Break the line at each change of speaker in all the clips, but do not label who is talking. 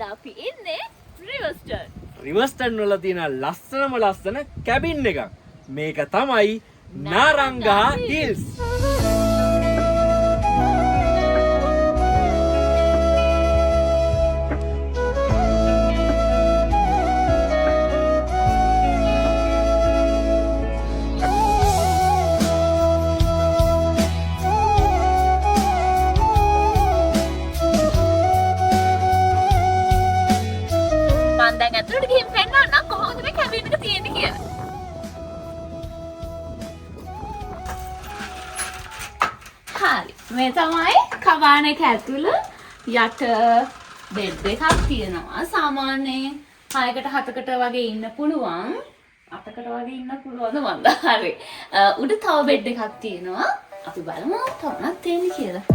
අද අපි ඉන්නේ රිවර්ස්ටන්.
රිවර්ස්ටන් වල තියෙන ලස්සන කැබින් එකක්. මේක තමයි නාරංගා හිල්ස්.
දැන් ඇතුළට ගිහින් පෙන්නන්න කොහොමද මේ කැබින් එක තියෙන්නේ කියලා. හරි. මේ තමයි කබාන එක ඇතුළ යට බෙඩ් එකක් තියෙනවා. සාමාන්‍යයෙන් 6කට 7කට වගේ ඉන්න පුළුවන්. 8කට වගේ ඉන්න පුළුවන්ද මන්ද. හරි. උඩ තව බෙඩ් එකක් තියෙනවා. අපි බලමු තවනක් තියෙන්නේ කියලා.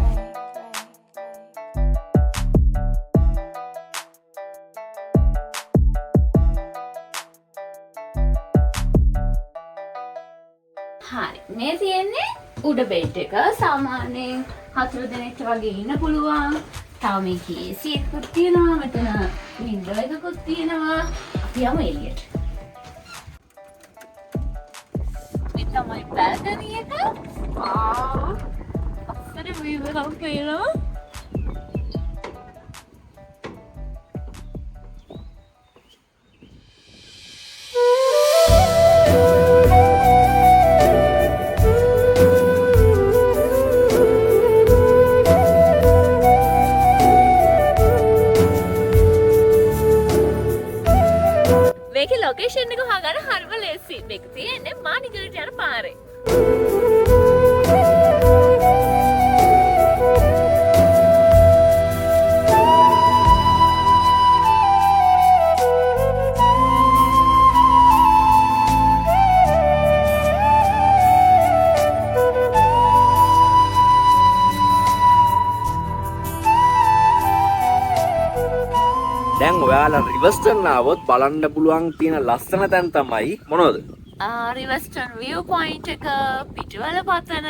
හරි මේ තියෙන්නේ උඩ බෙඩ් එක. සාමාන්‍යයෙන් 4 දෙනෙක් වගේ ඉන්න පුළුවන්. තව මේකේ AC එකකුත් තියෙනවා. මෙතන වින්ඩෝ එකකුත් තියෙනවා. අපි යමු එළියට. මේ තමයි බල්කනි එක. අපිට view එකක් පේනවා. මේකේ ලොකේෂන් එක හොයාගන්න හරිම ලේසි. මේක තියෙන්නේ මානිගලට යන පාරේ.
දැන් ඔයාලා රිවර්ස්ටන් ආවොත් බලන්න පුළුවන් තියෙන ලස්සන තැන් තමයි මොනවද?
රිවර්ස්ටන් view point එක පිටවල පතන.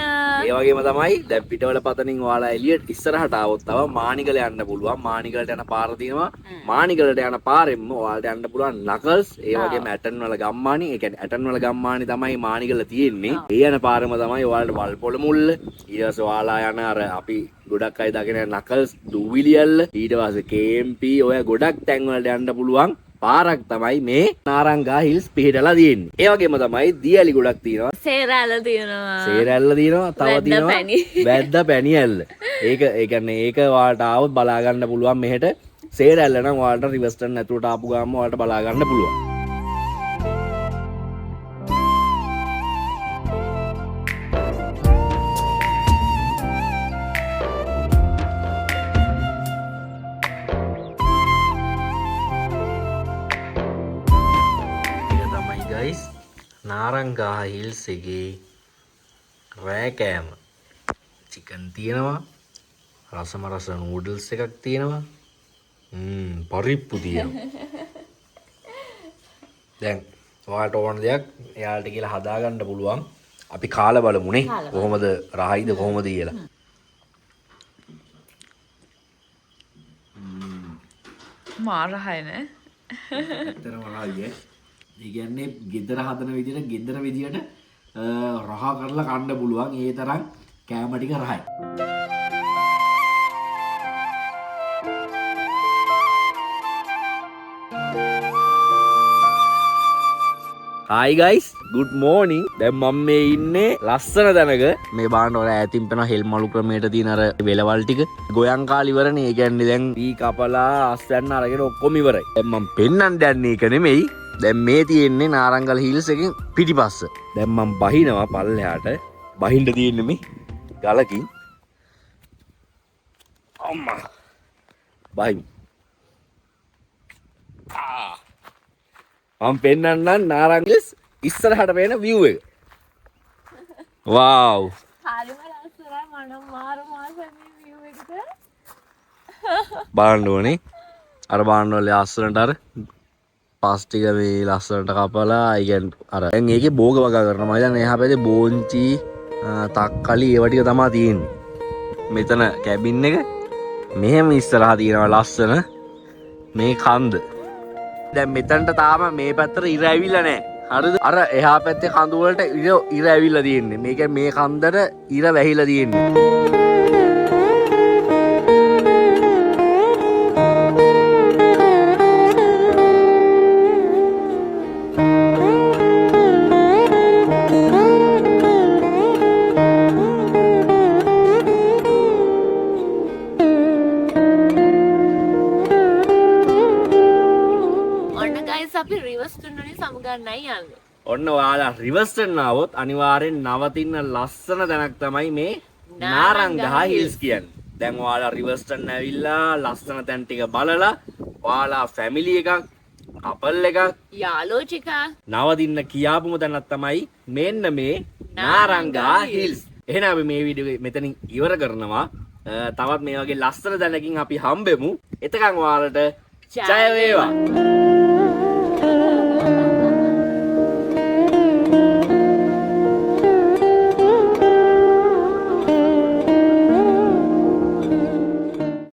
ඒ වගේම තමයි දැන් පිටවල පතනින් ඔයාලා එළියට ඉස්සරහට ආවොත් තව මානිගල යන්න පුළුවන්. මානිගලට යන පාර තියෙනවා. මානිගලට යන පාරෙන්ම ඔයාලට යන්න පුළුවන් නකල්ස්. ඒ වගේම ඇටන් වල ගම්මානි. ඒ කියන්නේ ඇටන් වල ගම්මානි තමයි මානිගල තියෙන්නේ. ඒ යන පාරෙම තමයි ඔයාලට වල්පොළ මුල්ල. ඊට පස්සේ ඔයාලා යන අර අපි ගොඩක් අය දකින නකල්ස් දූවිලියල්ල. ඊට පස්සේ KMP ඔය ගොඩක් තැන් වලට යන්න පුළුවන් පාරක් තමයි මේ නාරංගා හිල්ස් පිහිටලා තියෙන්නේ. ඒ වගේම තමයි දියැලි ගොඩක් තියෙනවා.
සේරැල්ල තියෙනවා.
සේරැල්ල තියෙනවා. තව තියෙනවා වැද්දා පැණියැල්ල. ඒක ඒ කියන්නේ ඒක ඔයාලට ආවොත් බලා ගන්න පුළුවන් මෙහෙට. සේරැල්ල නම් ඔයාලට රිවර්ස්ටන් ඇතුළට ආපු ගාම ඔයාලට බලා ගන්න පුළුවන්. නාරංගා හිල්ස් එකේ රෑ කෑම චිකන් තියෙනවා. රස නූඩල්ස් එකක් තියෙනවා. පරිප්පු තියෙනවා. දැන් ඔයාලට ඕන දෙයක් එයාලට කියලා හදාගන්න පුළුවන්. අපි කාලා බලමුනේ කොහොමද රහයිද කොහොමද කියලා.
මාරහයි නේ.
ඇත්තටම රහයි. ඒ කියන්නේ ගෙදර හදන විදිහට ගෙදර විදිහට රහ කරලා කන්න පුළුවන්. ඒ තරම් කෑම ටික රහයි. Hi guys, good morning. දැන් මම මේ ඉන්නේ ලස්සන තැනක. මේ බාන්න වල ඈතින් පේන හෙල් මලු ක්‍රමයට තියෙන අර වෙලවල් ටික. ගොයන් කාලි ඉවරනේ. ඒ කියන්නේ දැන් පී කපලා අස්වැන්න අරගෙන ඔක්කොම ඉවරයි. දැන් මම පෙන්නන්න යන්නේ ඒක නෙමෙයි. දැන් මේ තියෙන්නේ නාරංගල හිල්ස් එකෙන් පිටිපස්ස. දැන් මම බහිනවා පල්ලෙහාට. බහින්න තියෙන්නේ මේ ගලකින්. අම්මා. බහිමු. මම පෙන්නන්නම් නාරංගල ඉස්සරහට පේන view එක. wow.
හරිම ලස්සනයි මනම් මාර මාසෙ view එකට.
බලන්න ඕනේ. අර බාන්න වල ලස්සනට අර පස් ටික මේ ලස්සනට කපලා අයගෙන අර දැන් ඒකේ භෝග වගා කරනවා. මම දැන් එහා පැත්තේ බෝංචි තක්කලි ඒව ටික තමයි තියෙන්නේ. මෙතන කැබින් එක මෙහෙම ඉස්සරහා තියෙනවා ලස්සන මේ කන්ද. දැන් මෙතනට තාම මේ පැත්තට ඉර ඇවිල්ලා නැහැ. හරිද? අර එහා පැත්තේ කඳු වලට ඉර ඇවිල්ලා තියෙන්නේ. මේක මේ කන්දට ඉර වැහිලා තියෙන්නේ.
අපි රිවර්ස්ටන් වලින් සමුගන්නයි යන්නේ.
ඔන්න ඔයාලා රිවර්ස්ටන් ආවොත් අනිවාර්යෙන් නවතින්න ලස්සන තැනක් තමයි මේ නාරංගහ හිල්ස් කියන්නේ. දැන් ඔයාලා රිවර්ස්ටන් ඇවිල්ලා ලස්සන තැන් ටික බලලා ඔයාලා ෆැමිලි එකක්, කපල් එකක්,
යාළුවෝ ටික
නවතින්න කියාපුම තැනක් තමයි මෙන්න මේ නාරංගහ හිල්ස්. එහෙනම් අපි මේ වීඩියෝ මෙතනින් ඉවර කරනවා. තවත් මේ වගේ ලස්සන තැනකින් අපි හම්බෙමු. එතකන් ඔයාලට ජය වේවා.